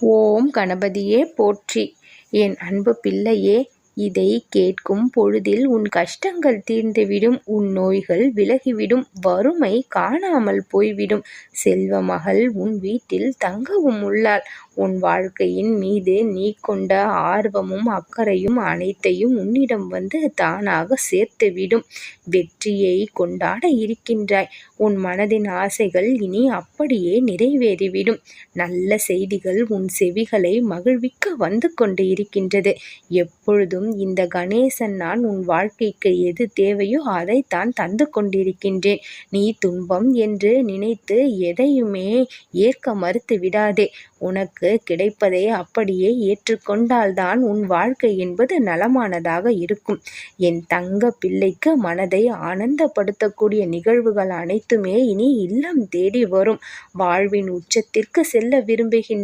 ஓம் கணபதியே போற்றி. என் அன்பு பிள்ளையே, இதை கேட்கும் பொழுதில் உன் கஷ்டங்கள் தீர்ந்துவிடும், உன் நோய்கள் விலகிவிடும், வறுமை காணாமல் போய்விடும். செல்வ மகள் உன் வீட்டில் தங்கவும் உள்ளாள். உன் வாழ்க்கையின் மீது நீ கொண்ட ஆர்வமும் அக்கறையும் அனைத்தையும் உன்னிடம் வந்து தானாக சேர்த்துவிடும். வெற்றியை கொண்டாட இருக்கின்றாய். உன் மனதின் ஆசைகள் இனி அப்படியே நிறைவேறிவிடும். நல்ல செய்திகள் உன் செவிகளை மகிழ்விக்க வந்து கொண்டு இருக்கின்றது. எப்பொழுதும் இந்த கணேசன் நான் உன் வாழ்க்கைக்கு எது தேவையோ அதைத்தான் தந்து கொண்டிருக்கின்றேன். நீ துன்பம் என்று நினைத்து எதையுமே ஏற்க மறுத்து விடாதே. உனக்கு கிடைப்பதை அப்படியே ஏற்றுக்கொண்டால்தான் உன் வாழ்க்கை என்பது நலமானதாக இருக்கும். என் தங்க பிள்ளைக்கு மனதை ஆனந்தப்படுத்தக்கூடிய நிகழ்வுகள் அனைத்துமே இனி இல்லம் தேடி வரும். வாழ்வின் உச்சத்திற்கு செல்ல விரும்புகின்ற